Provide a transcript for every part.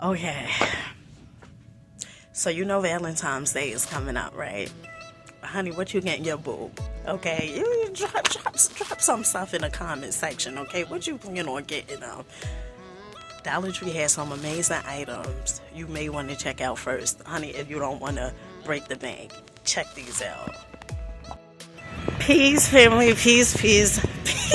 Okay, so you know Valentine's Day is coming up, right? Honey, what you getting your boo? Okay, you drop some stuff in the comment section, okay? What you planning on getting them? Dollar Tree has some amazing items you may want to check out first. Honey, if you don't want to break the bank, check these out. Peace, family, peace, peace, peace.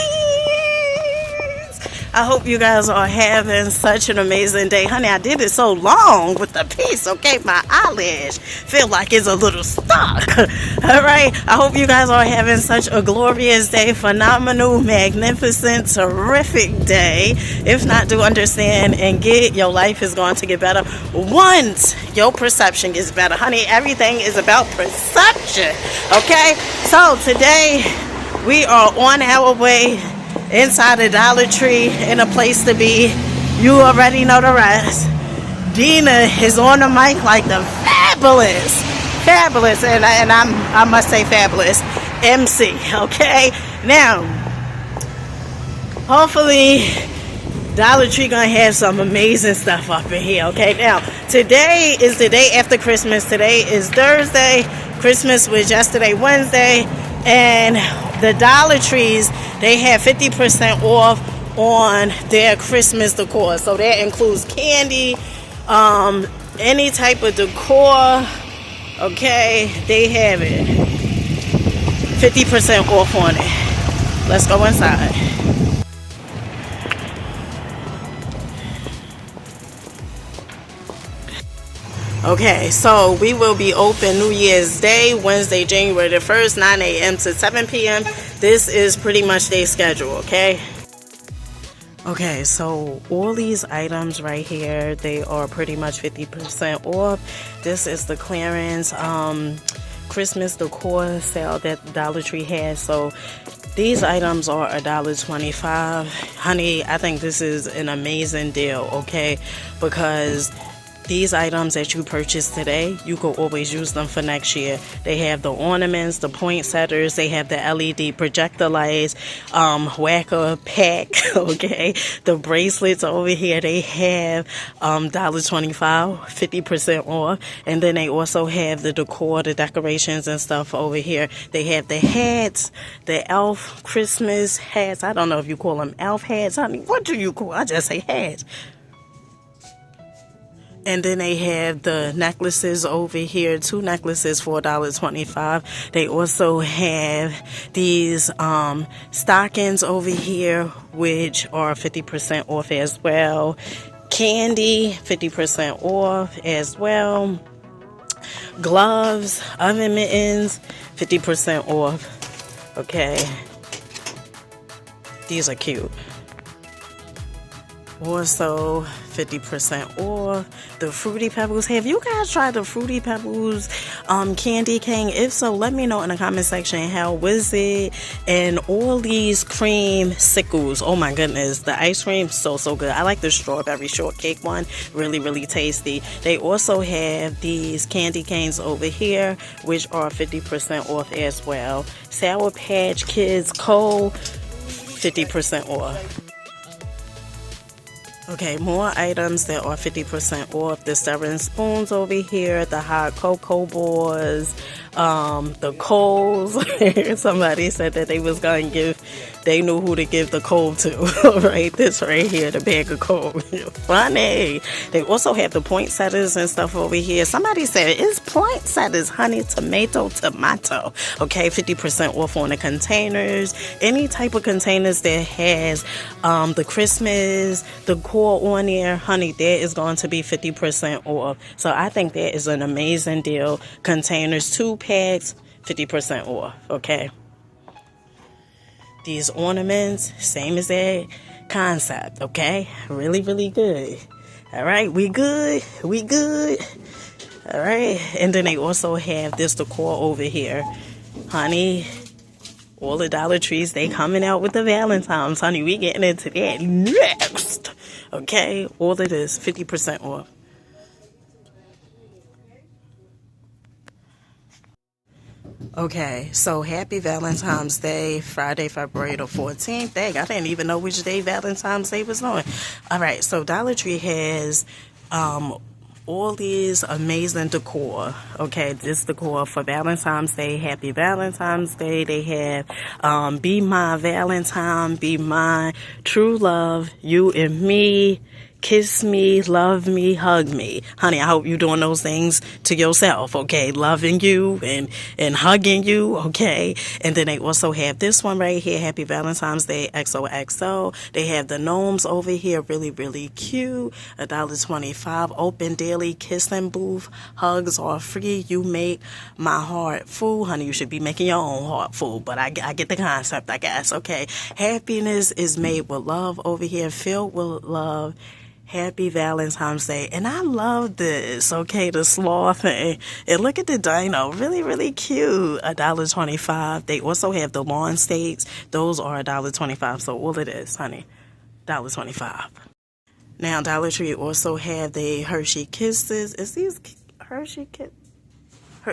I hope you guys are having such an amazing day. Honey, I did it so long with the piece, okay? My eyelash feel like it's a little stuck. All right? I hope you guys are having such a glorious day, phenomenal, magnificent, terrific day. If not, do understand and get your life is going to get better once your perception gets better. Honey, everything is about perception, okay? So today we are on our way inside the Dollar Tree in a place to be. You already know the rest. Dina is on the mic like the fabulous, and I must say fabulous MC. Okay, now hopefully Dollar Tree gonna have some amazing stuff up in here. Okay, now today is the day after Christmas. Today is Thursday. Christmas was yesterday, Wednesday, and the Dollar Trees, they have 50% off on their Christmas decor. So that includes candy, any type of decor. Okay, they have it 50% off on it. Let's go inside. Okay, so we will be open New Year's Day, Wednesday, January the 1st, 9 a.m. to 7 p.m. This is pretty much their schedule, okay? Okay, so all these items right here, they are pretty much 50% off. This is the clearance Christmas decor sale that Dollar Tree has. So these items are $1.25. Honey, I think this is an amazing deal, okay? Because these items that you purchase today, you can always use them for next year. They have the ornaments, the poinsettias, they have the LED projector lights, whacker pack, okay? The bracelets over here, they have $1.25, 50% off. And then they also have the decor, the decorations and stuff over here. They have the hats, the elf Christmas hats. I don't know if you call them elf hats, honey. What do you call? I just say hats. And then they have the necklaces over here, 2 necklaces for $1.25. They also have these stockings over here, which are 50% off as well. Candy, 50% off as well. Gloves, oven mittens, 50% off. Okay. These are cute. Also 50% off the Fruity Pebbles. Have you guys tried the Fruity Pebbles candy cane? If so, let me know in the comment section. How was it? And all these cream sickles, oh my goodness, the ice cream, so good. I like the strawberry shortcake one, really tasty. They also have these candy canes over here, which are 50% off as well. Sour Patch Kids Coal, 50% off. Okay, more items that are 50% off. The serving spoons over here, the hot cocoa boards, the coals. Somebody said that they was going to they knew who to give the coal to. Right, this right here, the bag of coal. Funny. They also have the poinsettias and stuff over here. Somebody said, it's poinsettias, honey, tomato. Okay, 50% off on the containers. Any type of containers that has the Christmas, the on there, honey, there is going to be 50% off. So I think that is an amazing deal. Containers, 2 packs, 50% off. Okay. These ornaments, same as that concept. Okay. Really good. All right. We good. All right. And then they also have this decor over here, honey. All the Dollar Trees, they coming out with the Valentines, honey. We getting into that next. Okay, all of this 50% off. Okay, so happy Valentine's Day, Friday, February the 14th. Dang, I didn't even know which day Valentine's Day was on. All right, so Dollar Tree has all these amazing decor. Okay, this decor for Valentine's Day. Happy Valentine's Day. They have Be My Valentine, Be My True Love, You and Me, Kiss Me, Love Me, Hug Me. Honey, I hope you're doing those things to yourself, okay? Loving you and hugging you, okay? And then they also have this one right here, Happy Valentine's Day XOXO. They have the gnomes over here, really, really cute. $1.25. Open daily kissing booth. Hugs are free. You make my heart full. Honey, you should be making your own heart full, but I get the concept, I guess, okay? Happiness is made with love over here, filled with love. Happy Valentine's Day. And I love this, okay, the sloth thing. And look at the dino. Really, really cute. $1.25. They also have the lawn steaks. Those are $1.25. So all of this, honey, $1.25. Now, Dollar Tree also have the Hershey Kisses. Is these Hershey Kisses?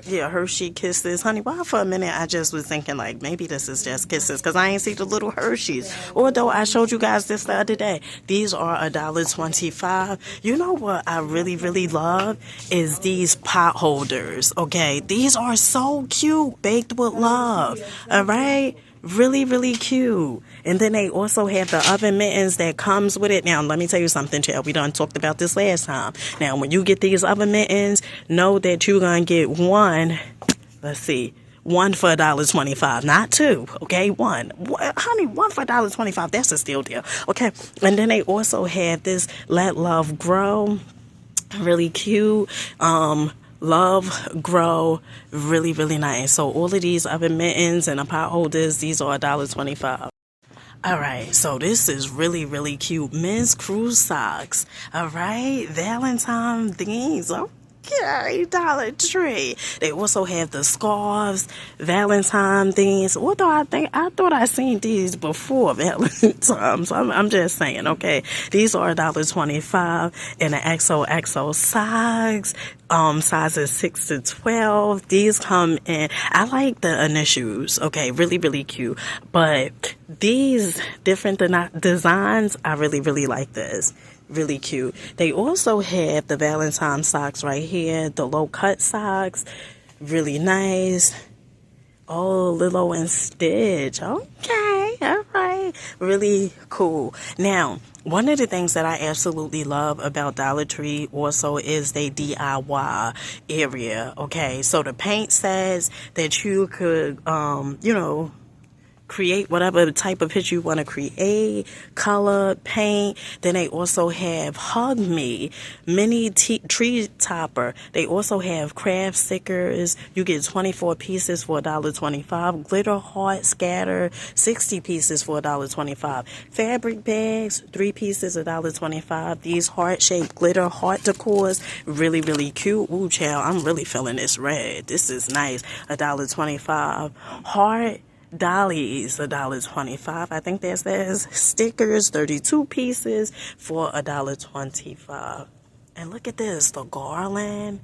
Yeah, Hershey Kisses. Honey, why for a minute I just was thinking like maybe this is just Kisses because I ain't see the little Hershey's. Although I showed you guys this the other day. These are $1.25. You know what I really, really love is these pot holders. Okay, these are so cute. Baked with love. All right. Really, really cute. And then they also have the oven mittens that comes with it. Now, let me tell you something, child. We done talked about this last time. Now, when you get these oven mittens, know that you're going to get one. Let's see. One for $1.25, not two, okay? One. Honey, one for $1.25. That's a steal deal, okay? And then they also have this Let Love Grow. Really cute. Love, grow, really, really nice. So all of these oven mittens and the pot holders, these are $1.25. All right, so this is really, really cute. Men's cruise socks. All right, Valentine things. Okay, Dollar Tree. They also have the scarves, Valentine things. Although I thought I seen these before Valentine. So I'm just saying, okay. These are $1.25 and the XOXO socks. Sizes 6 to 12. These come in. I like the initials. Okay, really, really cute. But these different designs, I really, really like this. Really cute. They also have the Valentine socks right here, the low cut socks, really nice. Oh, Lilo and Stitch. Okay, all right, really cool. Now, one of the things that I absolutely love about Dollar Tree also is their DIY area. Okay, so the paint says that you could, create whatever type of picture you want to create, color, paint. Then they also have Hug Me, mini tree topper. They also have craft stickers. You get 24 pieces for $1.25. Glitter heart scatter, 60 pieces for $1.25. Fabric bags, 3 pieces, $1.25. These heart-shaped glitter heart decors, really, really cute. Ooh, child, I'm really feeling this red. This is nice. $1.25. Heart dollies, $1.25. I think that says stickers, 32 pieces for $1.25. And look at this, the garland,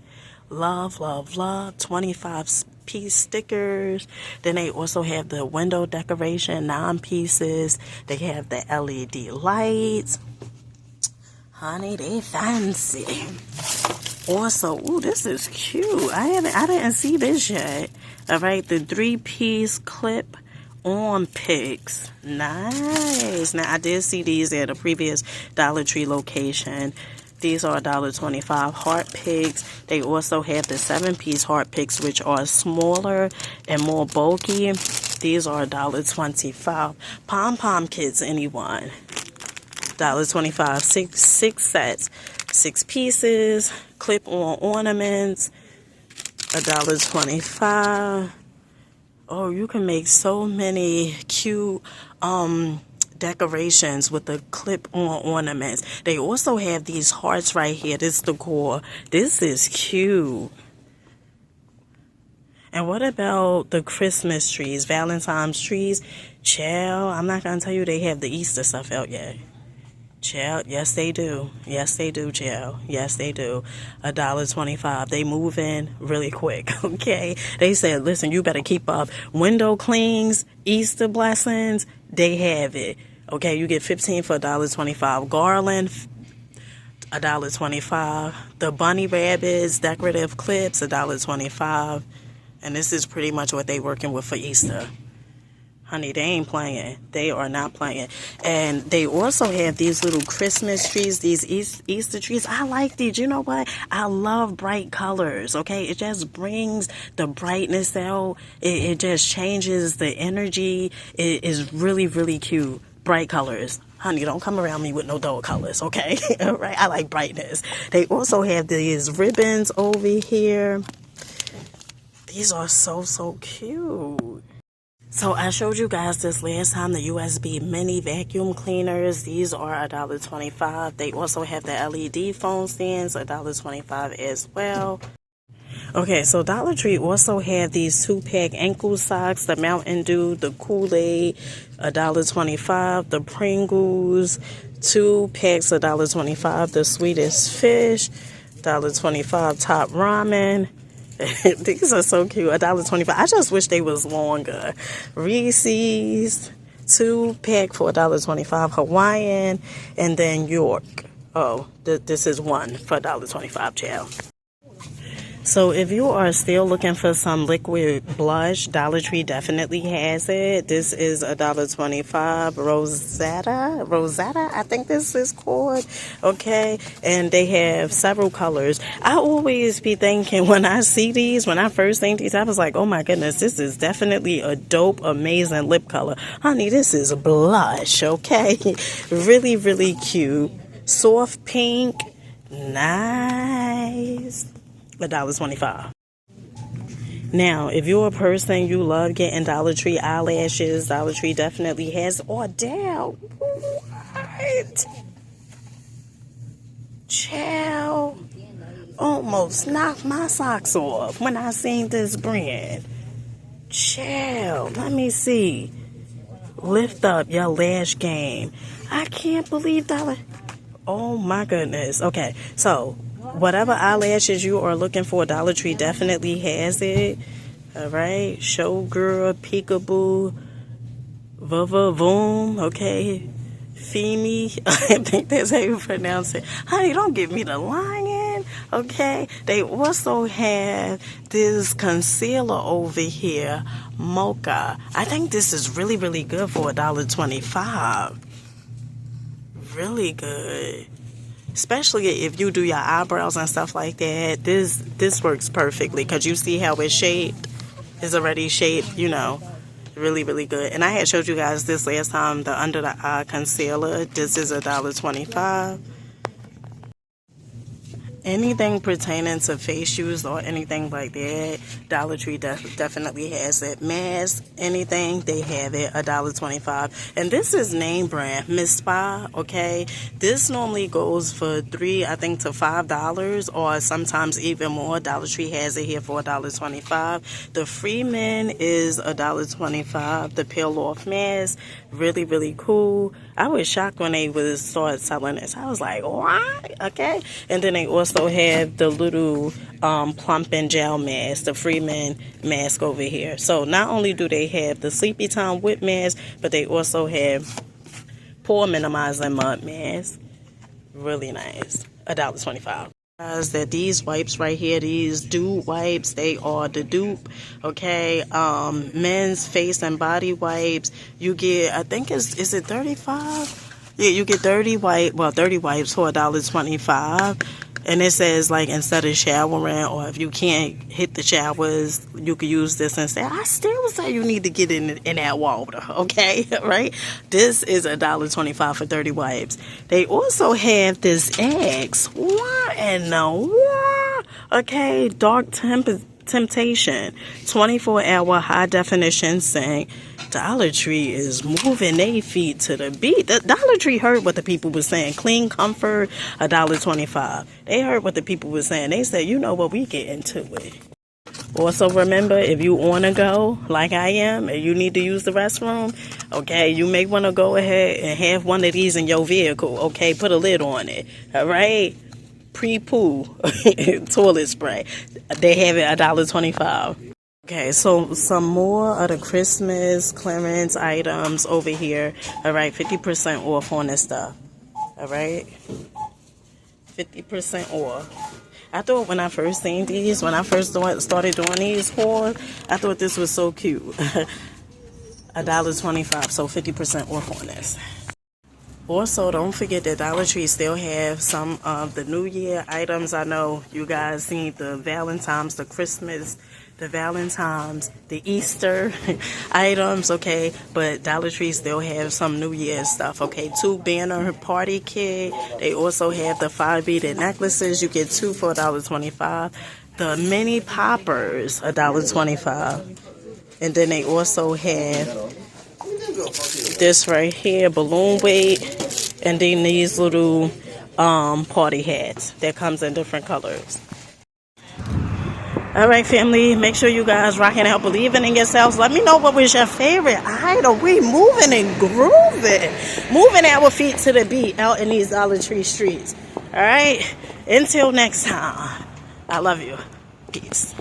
love, love, love, 25-piece stickers. Then they also have the window decoration, 9 pieces. They have the LED lights. Honey, they fancy. Also, ooh, this is cute. I didn't see this yet. All right, the 3-piece clip on picks. Nice. Now, I did see these at a previous Dollar Tree location. These are $1.25 heart picks. They also have the 7-piece heart picks, which are smaller and more bulky. These are $1.25. Pom-pom kits, anyone. $1.25. Six sets. 6 pieces. Clip-on ornaments. $1.25. Oh, you can make so many cute decorations with the clip-on ornaments. They also have these hearts right here. This decor. This is cute. And what about the Christmas trees, Valentine's trees? Child, I'm not going to tell you they have the Easter stuff out yet. Child, yes they do. Yes they do, child. Yes they do. $1.25. They move in really quick, okay? They said, listen, you better keep up. Window clings, Easter blessings, they have it. Okay, you get 15 for $1.25. Garland, $1.25. The bunny rabbits, decorative clips, $1.25. And this is pretty much what they working with for Easter. Honey, they ain't playing. They are not playing. And they also have these little Christmas trees, these Easter trees. I like these. You know what? I love bright colors, okay? It just brings the brightness out. It just changes the energy. It is really, really cute. Bright colors. Honey, don't come around me with no dull colors, okay? All right? I like brightness. They also have these ribbons over here. These are so, so cute. So I showed you guys this last time, the USB mini vacuum cleaners. These are $1.25. They also have the LED phone stands, $1.25 as well. Okay, so Dollar Tree also have these 2-pack ankle socks, the Mountain Dew, the Kool-Aid, $1.25, the Pringles, 2 packs, $1.25, the Swedish Fish, $1.25, Top Ramen. These are so cute. $1.25. I just wish they was longer. Reese's 2-pack for $1.25. Hawaiian, and then York. Oh, this is one for $1.25, child. So if you are still looking for some liquid blush, Dollar Tree definitely has it. This is $1.25. Rosetta, I think this is called. Okay, and they have several colors. I always be thinking when I see these, when I first think these, I was like, oh my goodness, this is definitely a dope, amazing lip color. Honey, this is blush, okay? Really, really cute. Soft pink. Nice. $1.25. Now, if you're a person, you love getting Dollar Tree eyelashes, Dollar Tree definitely has Ordell. What? Child, almost knocked my socks off when I seen this brand. Child, let me see. Lift up your lash game. I can't believe Dollar. Oh my goodness. Okay, so whatever eyelashes you are looking for, Dollar Tree definitely has it. All right. Showgirl, Peekaboo, Vavavoom, okay. Femi, I think that's how you pronounce it. Honey, don't give me the lion, okay. They also have this concealer over here, Mocha. I think this is really, really good for $1.25. Really good. Especially if you do your eyebrows and stuff like that. This works perfectly because you see how it's shaped. It's already shaped, you know. Really, really good. And I had showed you guys this last time, the under the eye concealer. This is $1.25. Anything pertaining to face shoes or anything like that, Dollar Tree definitely has it. Mask, anything, they have it, $1.25. And this is name brand, Miss Spa, okay? This normally goes for $3, I think, to $5, or sometimes even more. Dollar Tree has it here for $1.25. The Freeman is $1.25. The peel off mask, really, really cool. I was shocked when they would start selling this. I was like, what? Okay. And then they also have the little plump and gel mask, the Freeman mask over here. So not only do they have the Sleepy Time whip mask, but they also have pore minimizing mud mask. Really nice. $1.25. That these wipes right here, these Dew wipes, they are the dupe, okay. Men's face and body wipes, you get, I think is it 35? Yeah, you get 30 wipes for $1.25. And it says, like, instead of showering, or if you can't hit the showers, you could use this instead. I still say you need to get in that water, okay? Right? This is $1.25 for 30 wipes. They also have this X. What in the world? Okay, Dark Temptation, 24-hour high-definition sink. Dollar Tree is moving their feet to the beat. The Dollar Tree heard what the people were saying. Clean comfort, $1.25. They heard what the people were saying. They said, you know what, we get into it. Also remember, if you on a go, like I am, and you need to use the restroom, okay, you may want to go ahead and have one of these in your vehicle, okay? Put a lid on it, all right? Pre-poo toilet spray. They have it $1.25. Okay, so some more of the Christmas clearance items over here. All right, 50% off on this stuff. All right. 50% off. I thought when I first seen these, when I first started doing these hauls, I thought this was so cute. $1.25, so 50% off on this. Also, don't forget that Dollar Tree still have some of the New Year items. I know you guys seen the Valentine's, the Christmas, the Valentine's, the Easter items, okay? But Dollar Tree still have some New Year stuff, okay? 2 banner party kit. They also have the 5 beaded necklaces. You get 2 for $1.25. The mini poppers, $1.25. And then they also have this right here, balloon weight, and then these little party hats that comes in different colors. All right, family, make sure you guys rocking out, believing in yourselves. Let me know what was your favorite item. We moving and grooving, moving our feet to the beat out in these Dollar Tree streets. All right, until next time, I love you. Peace.